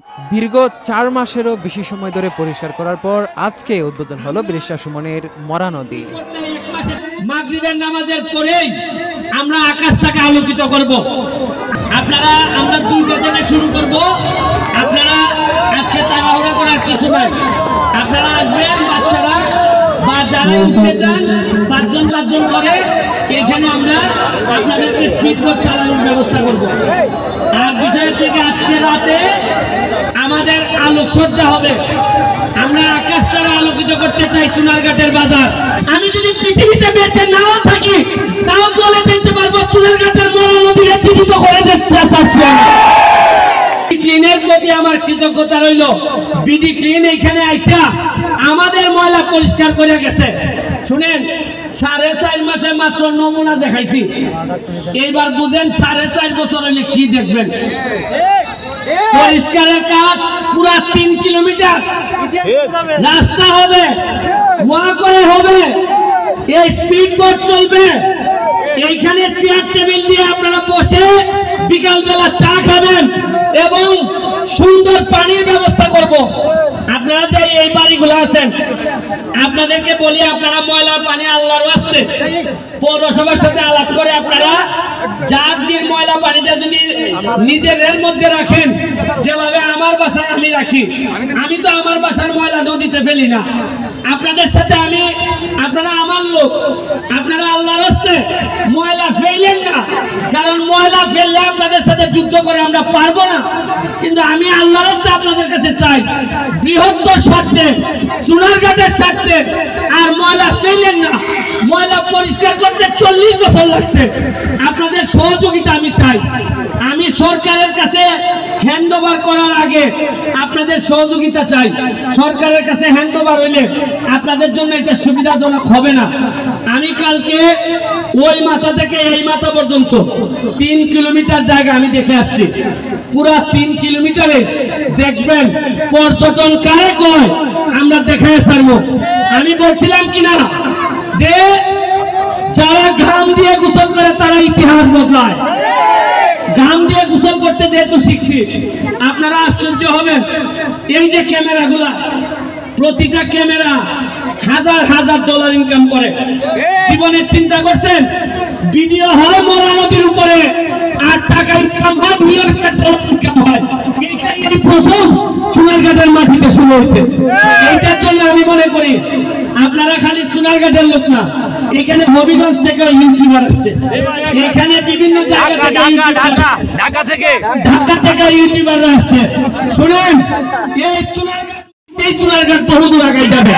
দীর্ঘ ৪ মাসেরও বেশি সময় ধরে পরিষ্কার করার পর আজকে উদ্বোধন হলো বিরসা সুমনের মরা নদী। মাগরিবের নামাজের পরেই আমরা আকাশটাকে আলোকিত করব। আমরা 2টা থেকে শুরু করব। আপনারা আজকে তাড়াহুড়া করার কিছু নাই। আপনারা আসবেন, বাচ্চারা বা যারা উঠতে চান 5জন করে এখানে আমরা আপনাদেরকে স্পিড বোট চালানোর ব্যবস্থা করব। আর বিষয় থেকে আজকে রাতে আমাদের আলোকসজ্জা হবে। আমরা আকাশটাকে আলোকিত করতে চাই চুনারঘাটের বাজার। আমি যদি পৃথিবীতে বেঁচে নাও থাকি তাও বলে দিতে পারবো চুনারঘাটের মরা নদীকে জীবিত করে দিচ্ছে। ক্লিনের প্রতি আমার কৃতজ্ঞতা রইল। বিডি ক্লিন এখানে আইসা আমাদের ময়লা পরিষ্কার করে গেছে। শুনেন, 4.5 মাসে মাত্র নমুনা দেখাইছি। এইবার বুঝেন 4.5 বছর হইলে কি দেখবেন। পরিষ্কারের কাজ পুরা 3 কিলোমিটার রাস্তা হবে, ওয়াকওয়ে হবে, এই স্পিড বোট চলবে। এইখানে চেয়ার টেবিল দিয়ে আপনারা বসে বিকাল বেলা চা খাবেন এবং সুন্দর পানির ব্যবস্থা করব। আপনারা যে এই বাড়িগুলো আছেন আপনাদেরকে বলি, আপনারা ময়লা পানি আল্লাহর ওয়াস্তে পৌরসভার সাথে আলাপ করে আপনারা যার যে ময়লা পানিটা যদি নিজেদের মধ্যে রাখেন, যেভাবে আমার বাসায় আমি রাখি, আমি তো আমার বাসার ময়লা নদীতে ফেলি না। আপনাদের সাথে আপনারা আমার লোক, আপনারা আল্লাহর রাস্তে ময়লা ফেলেন না, কারণ ময়লা ফেললে আপনাদের সাথে যুদ্ধ করে আমরা পারবো না। কিন্তু আমি আল্লাহর রাস্তে আপনাদের কাছে চাই, বৃহত্তর স্বার্থে, চুনারঘাটের স্বার্থে আর ময়লা ফেলেন না। ময়লা পরিষ্কার করতে 40 বছর লাগছে। আপনাদের সহযোগিতা আমি চাই। আমি সরকারের কাছে হ্যান্ডওভার করার আগে আপনাদের সহযোগিতা চাই। সরকারের কাছে হ্যান্ডওভার হইলে আপনাদের জন্য এটা সুবিধাজনক হবে না। আমি কালকে ওই মাথা থেকে এই মাথা পর্যন্ত 3 কিলোমিটার জায়গা আমি দেখে আসছি। পুরা 3 কিলোমিটারে দেখবেন পর্যটন কারে কয় আমরা দেখায় ছাড়বো। আমি বলছিলাম কিনা যে যারা ঘাম দিয়ে গোসল করে তারা ইতিহাস বদলায়। ঘাম দিয়ে গোসল করতে যেহেতু শিখছি, আপনারা আশ্চর্য হবেন। এই যে ক্যামেরাগুলা, প্রতিটা ক্যামেরা $1000 ইনকাম করে। জীবনে চিন্তা করছেন ভিডিও হয় মরা নদীর উপরে আর টাকা ইনকাম হয় $1 ইনকাম হয়। এই প্রথম চুনারঘাটের মাটিতে শুরু হয়েছে। এইটার জন্য আমি মনে করি আপনারা খালি চুনারঘাটের লোক না, এখানে হবিগঞ্জ থেকে ইউটিউবার আসছে, এখানে বিভিন্ন জায়গা থেকে ঢাকা থেকে ইউটিউবাররা আসছে। শুনেন, এই চুনারঘাট বহুদূর আগায় যাবে।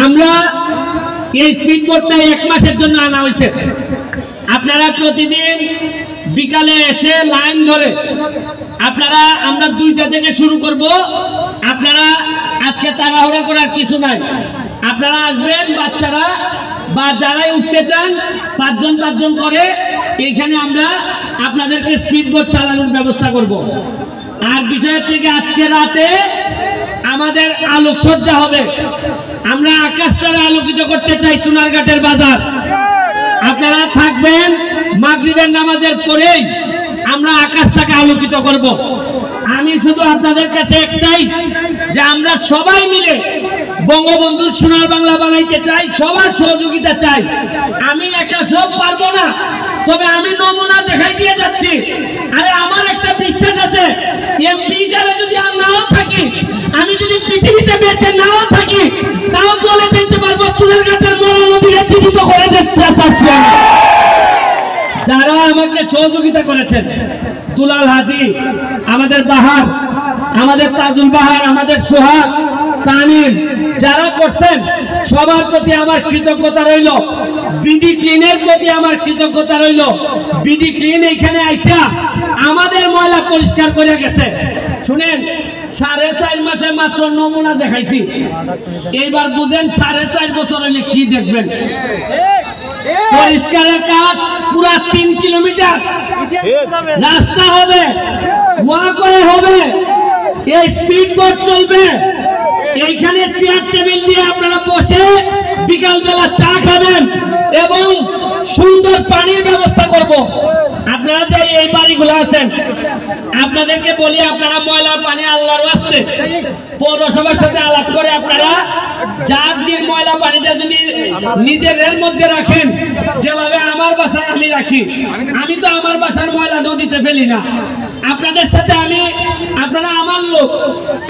আমরা এই স্পিড বোটটা 1 মাসের জন্য আনা হয়েছে। আপনারা প্রতিদিন বিকালে এসে লাইন ধরে আমরা 2টা থেকে শুরু করব। আপনারা আজকে তাড়াহুড়া করার কিছু নাই। আপনারা আসবেন, বাচ্চারা বা যারাই উঠতে চান 5জন করে এইখানে আমরা আপনাদেরকে স্পিড বোট চালানোর ব্যবস্থা করব। আর বিষয় থেকে আজকে রাতে আমাদের আলোকসজ্জা হবে। আমরা আকাশটাকে আলোকিত করতে চাই চুনারঘাটের বাজার। আপনারা থাকবেন, মাগরিবের নামাজের পরেই আমরা আকাশটাকে আলোকিত করব। আমি শুধু আপনাদের কাছে একটাই, যে আমরা সবাই মিলে বঙ্গবন্ধুর সোনার বাংলা বানাইতে চাই, সবার সহযোগিতা চাই। আমি একা সব পারবো না, তবে আমি নমুনা দেখাই দিয়ে যাচ্ছি। আরে আমার একটা বিশ্বাস আছে, এমপি যারা যদি নাও থাকি, আমি যদি পৃথিবীতে বেঁচে নাও থাকি তাও বলে দিতে পারবো চুনারঘাটের মরা নদীকে জীবিত করে দিচ্ছে। যারা আমাকে সহযোগিতা করেছেন, দুলাল হাজি, আমাদের বাহার, আমাদের তাজুল বাহার, আমাদের সোহাগ, তানিম, যারা করছেন সবার প্রতি আমার কৃতজ্ঞতা রইল। বিডি ক্লিনের প্রতি আমার কৃতজ্ঞতা রইল। বিডি ক্লিন এখানে আইসা আমাদের ময়লা পরিষ্কার করে গেছে। শুনেন, 4.5 মাসে মাত্র নমুনা দেখাইছি। এইবার বুঝেন 4.5 বছর হইলে কি দেখবেন। পরিষ্কারের কাজ পুরা 3 কিলোমিটার রাস্তা হবে, ওয়াকওয়ে হবে, এই স্পিড বোট চলবে। এইখানে চেয়ার টেবিল দিয়ে আপনারা বসে বিকাল বেলা চা খাবেন এবং সুন্দর পানির ব্যবস্থা করব। আপনারা যে এই বাড়িগুলো আছেন, আপনাদেরকে বলি, আপনারা ময়লার পানি আল্লাহর ওয়াস্তে পৌরসভার সাথে আলাপ করে আপনারা যার যে ময়লা পানিটা যদি নিজেদের মধ্যে রাখেন, যেভাবে আমার বাসায় আমি রাখি, আমি তো আমার বাসার ময়লা নদীতে ফেলি না। আপনাদের সাথে আমি, আপনারা আমার লোক,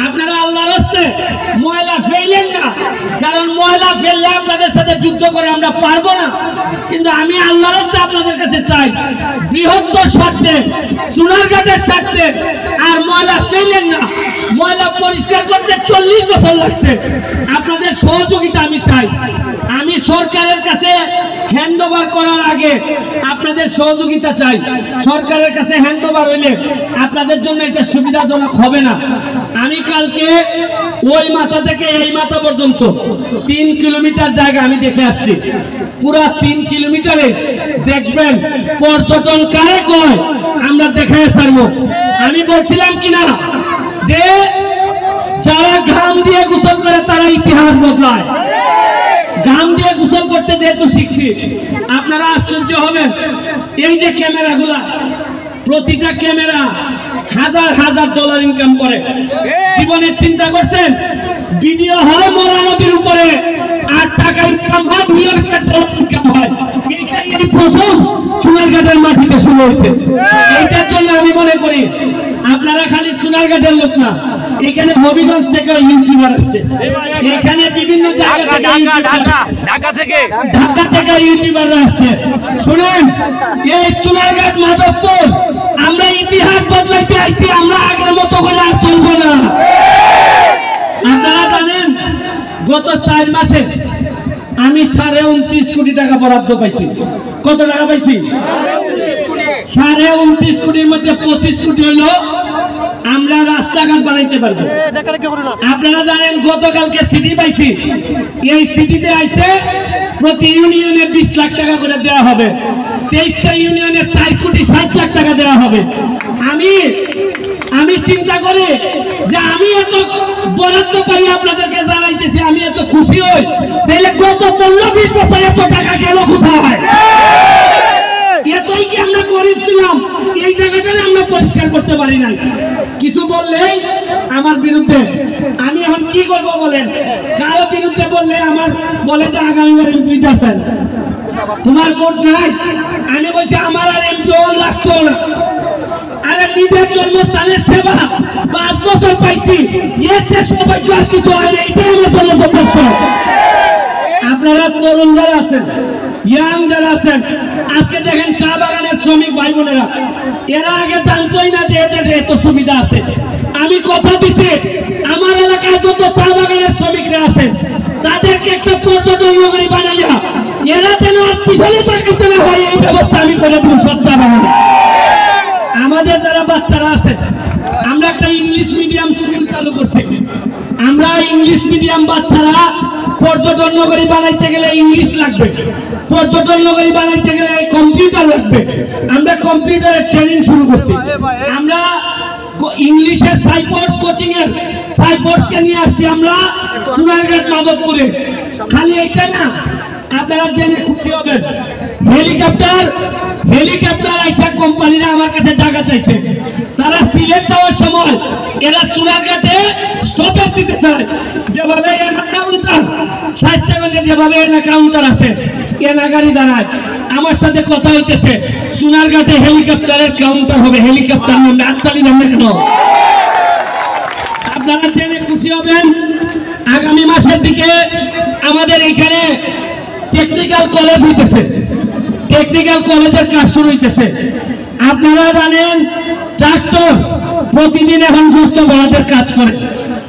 আপনারা আল্লাহর রাস্তে ময়লা ফেলেন না, কারণ ময়লা ফেললে আপনাদের সাথে যুদ্ধ করে আমরা পারবো না। কিন্তু আমি আল্লাহর রাস্তে আপনাদের কাছে চাই, বৃহত্তর স্বার্থে, সোনারঘাটের স্বার্থে আর ময়লা ফেলেন না। ময়লা পরিষ্কার করতে 40 বছর লাগছে, আপনাদের সহযোগিতা আমি চাই। আমি সরকারের কাছে হ্যান্ড ওভার করার আগে আপনাদের সহযোগিতা চাই। সরকারের কাছে হ্যান্ড ওভার হইলে আপনাদের জন্য এটা সুবিধাজনক হবে না। আমি কালকে ওই মাথা থেকে এই মাথা পর্যন্ত 3 কিলোমিটার জায়গা আমি দেখে আসছি। পুরা 3 কিলোমিটারে দেখবেন পর্যটন কারে কয় আমরা দেখে ছাড়বো। আমি বলছিলাম কিনা যে যারা ঘাম দিয়ে গোসল করে তারা ইতিহাস বদলায়। ঘাম দিয়ে গোসল করতে যেহেতু শিখছি, আপনারা আশ্চর্য হবেন। এই যে ক্যামেরাগুলা, প্রতিটা ক্যামেরা হাজার হাজার ডলার ইনকাম করে। জীবনে চিন্তা করছেন ভিডিও হয় মরা নদীর উপরে, 8 টাকা ইনকাম হয়, নিউ ইয়র্কের ডলার ইনকাম হয়। এটাই এই প্রথম সোনারঘাটের মাটিতে শুরু হয়েছে। এইটার জন্য আমি মনে করি আপনারা খালি সোনারঘাটের লোক না, এখানে হবিগঞ্জ থেকে ইউটিউবার আসছে, এখানে বিভিন্ন জায়গা থেকে ঢাকা থেকে ইউটিউবাররা আসছে। শুনেন, এই সোনারঘাট মাধবপুর আমরা ইতিহাস বদলাইতে আইছি, আমরা আগের মতো করে আর চলবো না। আপনারা জানেন গত 4 মাসে আমি 29.5 কোটি টাকা বরাদ্দ পাইছি। কত টাকা পাইছি? 29.5 কোটির মধ্যে 25 কোটি হলো আমরা রাস্তাঘাট বানাইতে পারবো। আপনারা জানেন গতকালকে সিটি পাইছি, এই সিটিতে আইছে প্রতি ইউনিয়নে 20 লাখ টাকা করে দেওয়া হবে। 23টা ইউনিয়নে 4 কোটি 60 লাখ টাকা দেওয়া হবে। আমি চিন্তা করি যে আমি এত বরাদ্দ পাই আপনাদেরকে জানাইতেছি, আমি এত খুশি হই। তাহলে গত 15-20 বছর এত টাকা গেল কোথায়? এতই কি আমরা গরিব ছিলাম? এই জায়গাটা আমরা পরিষ্কার করতে পারি নাই। কিছু বললেই আমার বিরুদ্ধে, আমি এখন কি করবো বলেন? কারো বিরুদ্ধে বললে আমার বলে যে আগামীবার এমপি যাবেন, তোমার ভোট নাই। আমি বলছি আমার আর এমপি লাগতো না। আরে নিজের জন্মস্থানের সেবা 5 বছর পাইছি, এর চেয়ে সৌভাগ্য আর কিছু হয় না। এটাই আমার জন্য যথেষ্ট। আপনারা তরুণ যারা আছেন, ইয়াং যারা আছেন, আজকে দেখেন চা বাগানের শ্রমিক ভাই বোনেরা, এরা আগে জানতোই না যে এদের এত সুবিধা আছে। আমি কথা দিচ্ছি, আমার এলাকায় যত চা বাগানের শ্রমিকরা আছে তাদেরকে একটা পর্যটন নগরী বানাইয়া এরা যেন আর পিছনে তাকাতে না হয়, এই ব্যবস্থা আমি করে দেব সব চা বাগানে। আমাদের যারা বাচ্চারা আছে, আমরা একটা ইংলিশ মিডিয়াম স্কুল চালু করছি। আমরা ইংলিশ মিডিয়াম বাচ্চারা পর্যটন নগরী বানাইতে গেলে ইংলিশ লাগবে, পর্যটন নগরী বানাইতে গেলে কম্পিউটার লাগবে। আমরা কম্পিউটারের ট্রেনিং শুরু করছি। আমরা ইংলিশের সাইফোর্স কোচিং এর সাইফোর্সকে নিয়ে আসছি আমরা সোনারঘাট মাধবপুরে। খালি এটা না, আপনারা জেনে খুশি হবেন, হেলিকপ্টার আইসা কোম্পানিরা আমার কাছে জায়গা চাইছে। তারা সিলেট দেওয়ার সময় এরা সোনারঘাটে স্টপেজ দিতে চায়। যেভাবে এনা কাউন্টার, স্বাস্থ্যগঞ্জে যেভাবে এনা কাউন্টার আছে, এনা গাড়ি দাঁড়ায়। আমার সাথে কথা হইতেছে, সোনারঘাটে হেলিকপ্টারের কাউন্টার হবে। হেলিকপ্টার নামে আটতালি নামে কেন? আপনারা জেনে খুশি হবেন, আগামী মাসের দিকে আমাদের এখানে টেকনিক্যাল কলেজ হইতেছে, টেকনিক্যাল কলেজের কাজ শুরু হইতেছে। আপনারা জানেন ট্রাক্টর প্রতিদিন এখন গর্ত ভরাটের কাজ করে,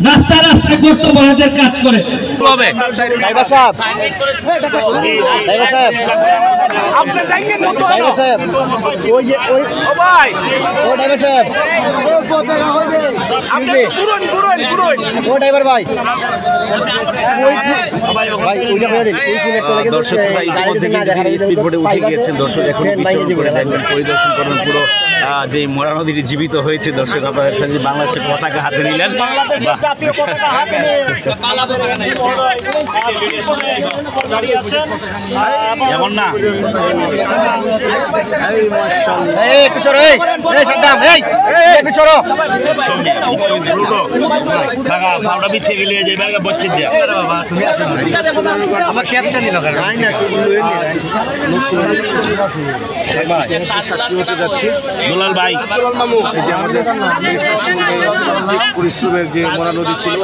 রাস্তায় রাস্তায় গর্ত ভরাটের কাজ করে। দর্শকরা ইতিমধ্যে স্পিড বোটে উঠে গিয়েছেন। দর্শক এখন বিচরণ করে দেখবেন, পরিদর্শন করবেন পুরো যে মরা নদীটি জীবিত হয়েছে। দর্শক আপনারা যে বাংলাদেশের পতাকা হাতে নিলেন, এমন না দুলাল ভাই, পরিশ্রমের যে মরা নদী ছিল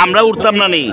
আমরা উঠতাম না নেই।